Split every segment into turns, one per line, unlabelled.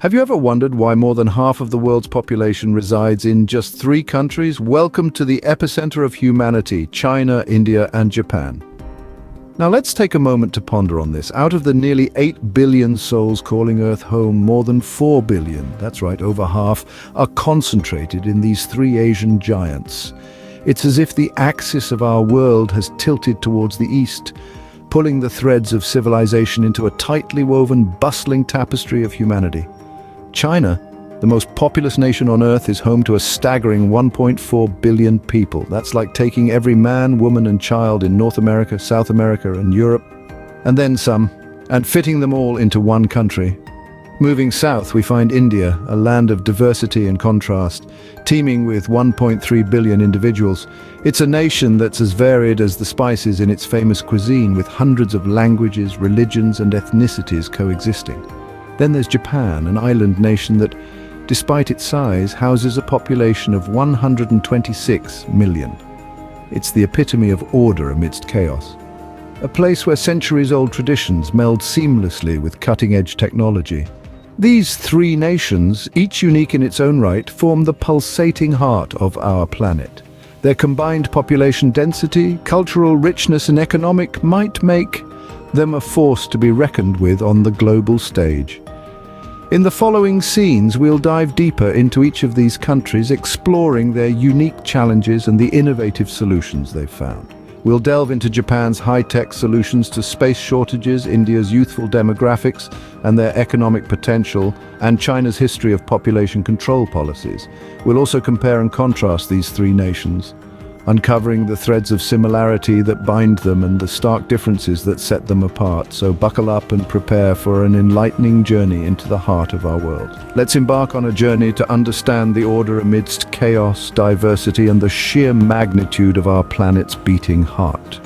Have you ever wondered why more than half of the world's population resides in just 3 countries? Welcome to the epicenter of humanity, China, India, and Japan. Now let's take a moment to ponder on this. Out of the nearly 8 billion souls calling Earth home, more than 4 billion, that's right, over half, are concentrated in these 3 Asian giants. It's as if the axis of our world has tilted towards the east, pulling the threads of civilization into a tightly woven, bustling tapestry of humanity. China, the most populous nation on Earth, is home to a staggering 1.4 billion people. That's like taking every man, woman, and child in North America, South America, and Europe, and then some, and fitting them all into one country. Moving south, we find India, a land of diversity and contrast, teeming with 1.3 billion individuals. It's a nation that's as varied as the spices in its famous cuisine, with hundreds of languages, religions, and ethnicities coexisting. Then there's Japan, an island nation that, despite its size, houses a population of 126 million. It's the epitome of order amidst chaos. A place where centuries-old traditions meld seamlessly with cutting-edge technology. These 3 nations, each unique in its own right, form the pulsating heart of our planet. Their combined population density, cultural richness, and economic might make them a force to be reckoned with on the global stage. In the following scenes, we'll dive deeper into each of these countries, exploring their unique challenges and the innovative solutions they've found. We'll delve into Japan's high-tech solutions to space shortages, India's youthful demographics and their economic potential, and China's history of population control policies. We'll also compare and contrast these 3 nations, uncovering the threads of similarity that bind them and the stark differences that set them apart. So buckle up and prepare for an enlightening journey into the heart of our world. Let's embark on a journey to understand the order amidst chaos, diversity, and the sheer magnitude of our planet's beating heart.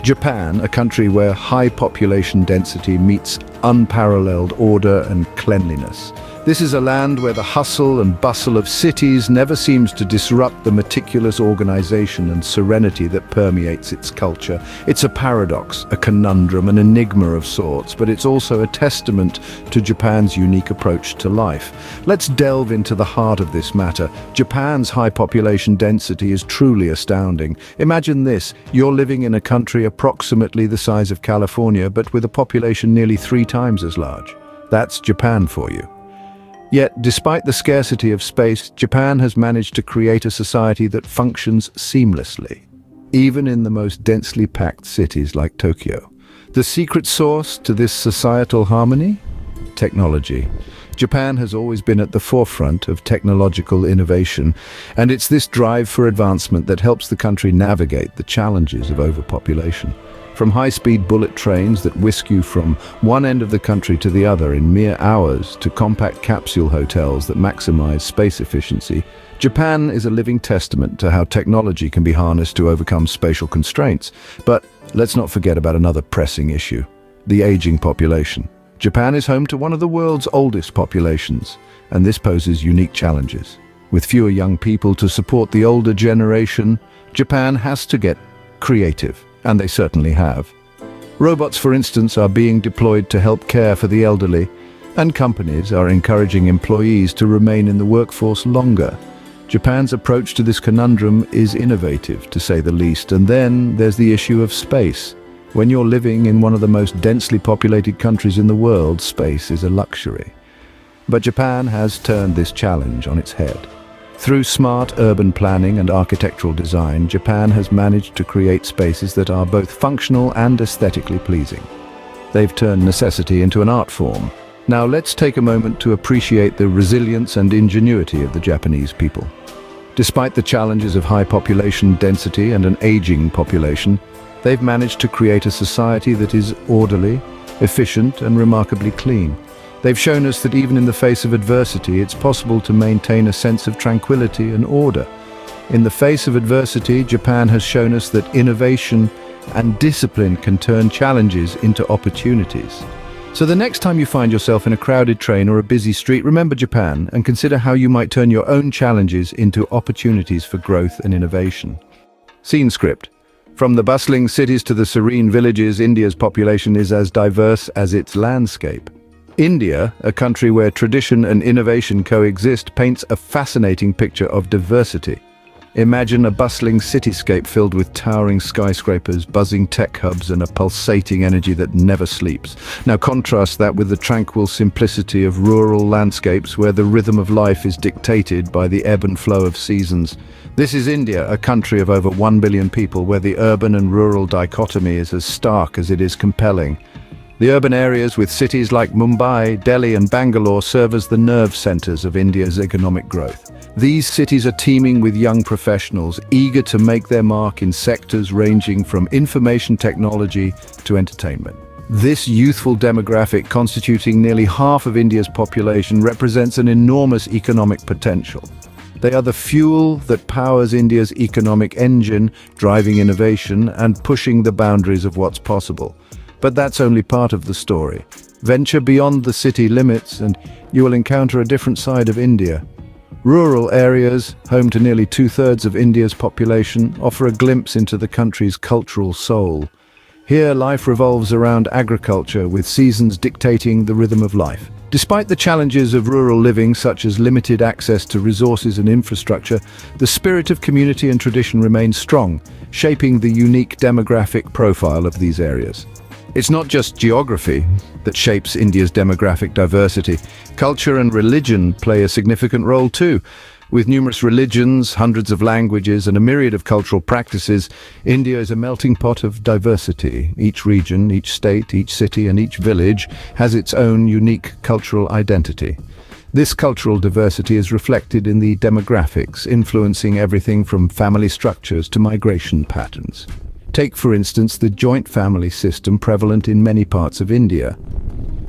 Japan, a country where high population density meets unparalleled order and cleanliness. This is a land where the hustle and bustle of cities never seems to disrupt the meticulous organization and serenity that permeates its culture. It's a paradox, a conundrum, an enigma of sorts, but it's also a testament to Japan's unique approach to life. Let's delve into the heart of this matter. Japan's high population density is truly astounding. Imagine this: you're living in a country approximately the size of California, but with a population nearly 3 times as large. That's Japan for you. Yet, despite the scarcity of space, Japan has managed to create a society that functions seamlessly, even in the most densely packed cities like Tokyo. The secret sauce to this societal harmony? Technology. Japan has always been at the forefront of technological innovation, and it's this drive for advancement that helps the country navigate the challenges of overpopulation. From high-speed bullet trains that whisk you from one end of the country to the other in mere hours, to compact capsule hotels that maximize space efficiency, Japan is a living testament to how technology can be harnessed to overcome spatial constraints. But let's not forget about another pressing issue: the aging population. Japan is home to one of the world's oldest populations, and this poses unique challenges. With fewer young people to support the older generation, Japan has to get creative. And they certainly have. Robots, for instance, are being deployed to help care for the elderly, and companies are encouraging employees to remain in the workforce longer. Japan's approach to this conundrum is innovative, to say the least. And then there's the issue of space. When you're living in one of the most densely populated countries in the world, space is a luxury. But Japan has turned this challenge on its head. Through smart urban planning and architectural design, Japan has managed to create spaces that are both functional and aesthetically pleasing. They've turned necessity into an art form. Now let's take a moment to appreciate the resilience and ingenuity of the Japanese people. Despite the challenges of high population density and an aging population, they've managed to create a society that is orderly, efficient, and remarkably clean. They've shown us that even in the face of adversity, it's possible to maintain a sense of tranquility and order. In the face of adversity, Japan has shown us that innovation and discipline can turn challenges into opportunities. So the next time you find yourself in a crowded train or a busy street, remember Japan and consider how you might turn your own challenges into opportunities for growth and innovation. Scene script. From the bustling cities to the serene villages, India's population is as diverse as its landscape. India, a country where tradition and innovation coexist, paints a fascinating picture of diversity. Imagine a bustling cityscape filled with towering skyscrapers, buzzing tech hubs, and a pulsating energy that never sleeps. Now contrast that with the tranquil simplicity of rural landscapes where the rhythm of life is dictated by the ebb and flow of seasons. This is India, a country of over 1 billion people where the urban and rural dichotomy is as stark as it is compelling. The urban areas with cities like Mumbai, Delhi and Bangalore serve as the nerve centers of India's economic growth. These cities are teeming with young professionals, eager to make their mark in sectors ranging from information technology to entertainment. This youthful demographic, constituting nearly half of India's population, represents an enormous economic potential. They are the fuel that powers India's economic engine, driving innovation and pushing the boundaries of what's possible. But that's only part of the story. Venture beyond the city limits and you will encounter a different side of India. Rural areas, home to nearly two-thirds of India's population, offer a glimpse into the country's cultural soul. Here, life revolves around agriculture, with seasons dictating the rhythm of life. Despite the challenges of rural living, such as limited access to resources and infrastructure, the spirit of community and tradition remains strong, shaping the unique demographic profile of these areas. It's not just geography that shapes India's demographic diversity. Culture and religion play a significant role too. With numerous religions, hundreds of languages, and a myriad of cultural practices, India is a melting pot of diversity. Each region, each state, each city, and each village has its own unique cultural identity. This cultural diversity is reflected in the demographics, influencing everything from family structures to migration patterns. Take, for instance, the joint family system prevalent in many parts of India.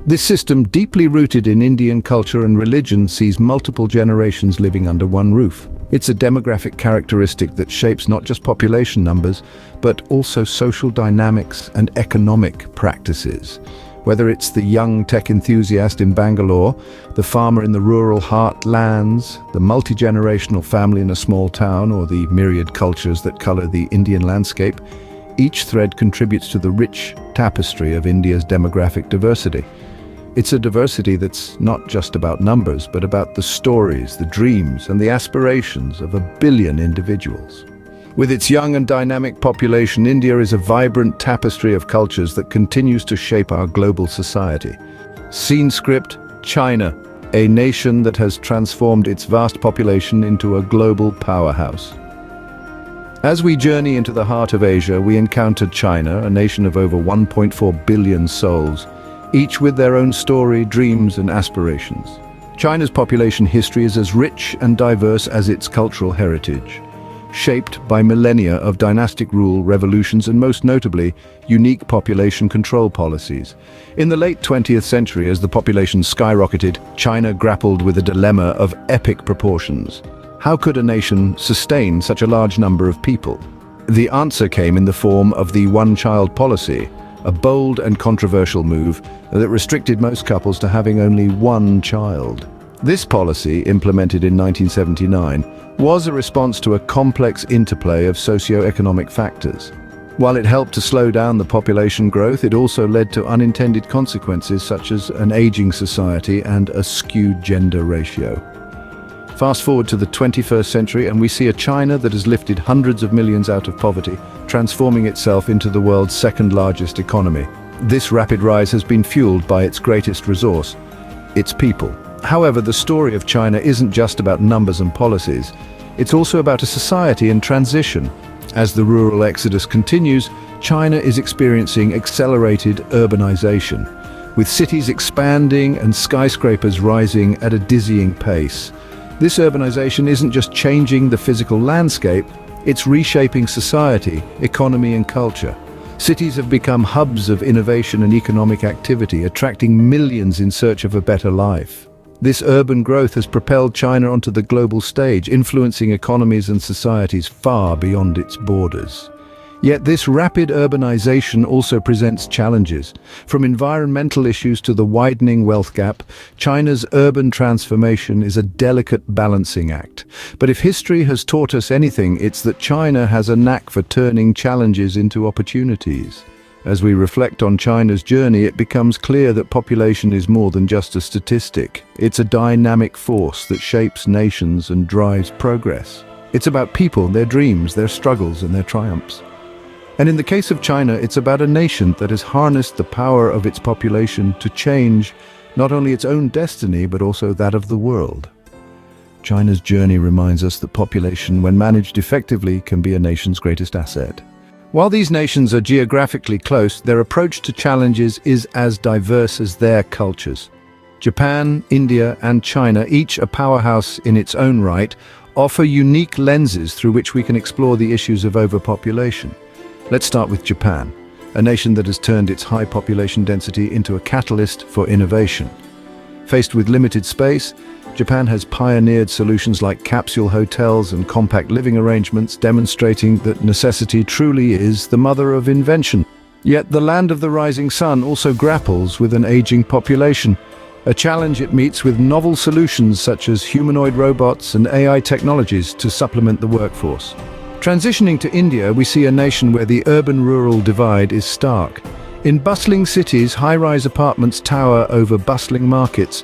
This system, deeply rooted in Indian culture and religion, sees multiple generations living under one roof. It's a demographic characteristic that shapes not just population numbers, but also social dynamics and economic practices. Whether it's the young tech enthusiast in Bangalore, the farmer in the rural heartlands, the multi-generational family in a small town, or the myriad cultures that color the Indian landscape, each thread contributes to the rich tapestry of India's demographic diversity. It's a diversity that's not just about numbers, but about the stories, the dreams, and the aspirations of 1 billion individuals. With its young and dynamic population, India is a vibrant tapestry of cultures that continues to shape our global society. Scene script: China, a nation that has transformed its vast population into a global powerhouse. As we journey into the heart of Asia, we encounter China, a nation of over 1.4 billion souls, each with their own story, dreams, and aspirations. China's population history is as rich and diverse as its cultural heritage, shaped by millennia of dynastic rule, revolutions, and most notably, unique population control policies. In the late 20th century, as the population skyrocketed, China grappled with a dilemma of epic proportions. How could a nation sustain such a large number of people? The answer came in the form of the one-child policy, a bold and controversial move that restricted most couples to having only one child. This policy, implemented in 1979, was a response to a complex interplay of socio-economic factors. While it helped to slow down the population growth, it also led to unintended consequences such as an aging society and a skewed gender ratio. Fast forward to the 21st century and we see a China that has lifted hundreds of millions out of poverty, transforming itself into the world's second largest economy. This rapid rise has been fueled by its greatest resource, its people. However, the story of China isn't just about numbers and policies. It's also about a society in transition. As the rural exodus continues, China is experiencing accelerated urbanization, with cities expanding and skyscrapers rising at a dizzying pace. This urbanization isn't just changing the physical landscape, it's reshaping society, economy, and culture. Cities have become hubs of innovation and economic activity, attracting millions in search of a better life. This urban growth has propelled China onto the global stage, influencing economies and societies far beyond its borders. Yet this rapid urbanization also presents challenges. From environmental issues to the widening wealth gap, China's urban transformation is a delicate balancing act. But if history has taught us anything, it's that China has a knack for turning challenges into opportunities. As we reflect on China's journey, it becomes clear that population is more than just a statistic. It's a dynamic force that shapes nations and drives progress. It's about people, their dreams, their struggles, and their triumphs. And in the case of China, it's about a nation that has harnessed the power of its population to change not only its own destiny, but also that of the world. China's journey reminds us that population, when managed effectively, can be a nation's greatest asset. While these nations are geographically close, their approach to challenges is as diverse as their cultures. Japan, India, and China, each a powerhouse in its own right, offer unique lenses through which we can explore the issues of overpopulation. Let's start with Japan, a nation that has turned its high population density into a catalyst for innovation. Faced with limited space, Japan has pioneered solutions like capsule hotels and compact living arrangements, demonstrating that necessity truly is the mother of invention. Yet the land of the rising sun also grapples with an aging population, a challenge it meets with novel solutions such as humanoid robots and AI technologies to supplement the workforce. Transitioning to India, we see a nation where the urban-rural divide is stark. In bustling cities, high-rise apartments tower over bustling markets,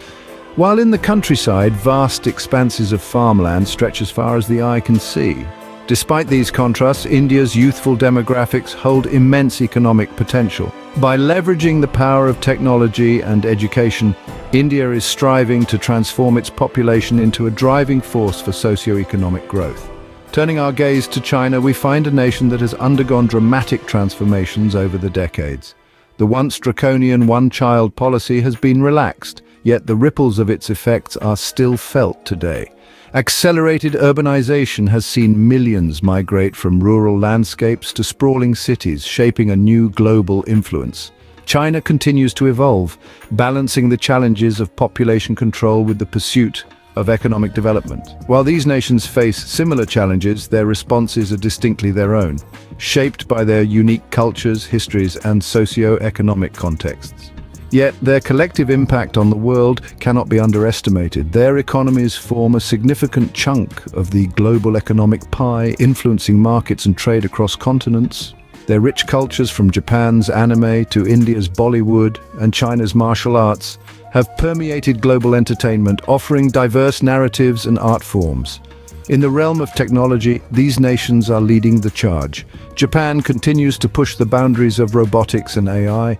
while in the countryside, vast expanses of farmland stretch as far as the eye can see. Despite these contrasts, India's youthful demographics hold immense economic potential. By leveraging the power of technology and education, India is striving to transform its population into a driving force for socio-economic growth. Turning our gaze to China, we find a nation that has undergone dramatic transformations over the decades. The once draconian one-child policy has been relaxed, yet the ripples of its effects are still felt today. Accelerated urbanization has seen millions migrate from rural landscapes to sprawling cities, shaping a new global influence. China continues to evolve, balancing the challenges of population control with the pursuit of economic development. While these nations face similar challenges, their responses are distinctly their own, shaped by their unique cultures, histories, and socio-economic contexts. Yet their collective impact on the world cannot be underestimated. Their economies form a significant chunk of the global economic pie, influencing markets and trade across continents. Their rich cultures, from Japan's anime to India's Bollywood and China's martial arts, have permeated global entertainment, offering diverse narratives and art forms. In the realm of technology, these nations are leading the charge. Japan continues to push the boundaries of robotics and AI.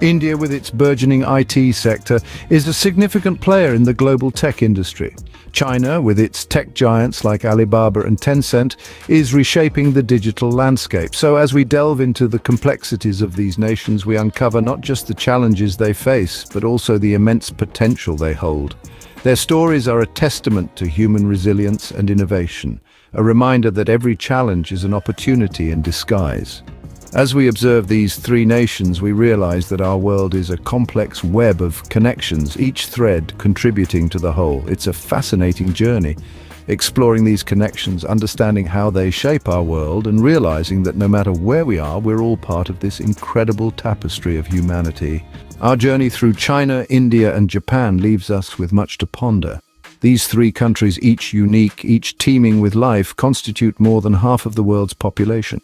India, with its burgeoning IT sector, is a significant player in the global tech industry. China, with its tech giants like Alibaba and Tencent, is reshaping the digital landscape. So as we delve into the complexities of these nations, we uncover not just the challenges they face, but also the immense potential they hold. Their stories are a testament to human resilience and innovation, a reminder that every challenge is an opportunity in disguise. As we observe these three nations, we realize that our world is a complex web of connections, each thread contributing to the whole. It's a fascinating journey, exploring these connections, understanding how they shape our world, and realizing that no matter where we are, we're all part of this incredible tapestry of humanity. Our journey through China, India, and Japan leaves us with much to ponder. These three countries, each unique, each teeming with life, constitute more than half of the world's population.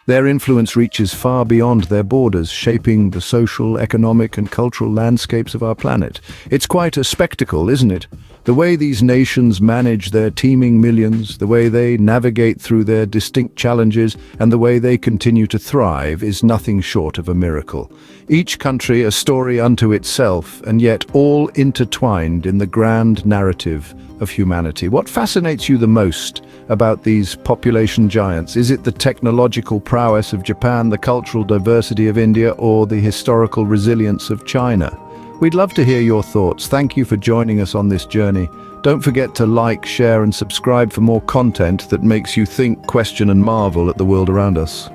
Their influence reaches far beyond their borders, shaping the social, economic, and cultural landscapes of our planet. It's quite a spectacle, isn't it? The way these nations manage their teeming millions, the way they navigate through their distinct challenges, and the way they continue to thrive is nothing short of a miracle. Each country a story unto itself, and yet all intertwined in the grand narrative of humanity. What fascinates you the most about these population giants? Is it the technological prowess of Japan, the cultural diversity of India, or the historical resilience of China? We'd love to hear your thoughts. Thank you for joining us on this journey. Don't forget to like, share, and subscribe for more content that makes you think, question, and marvel at the world around us.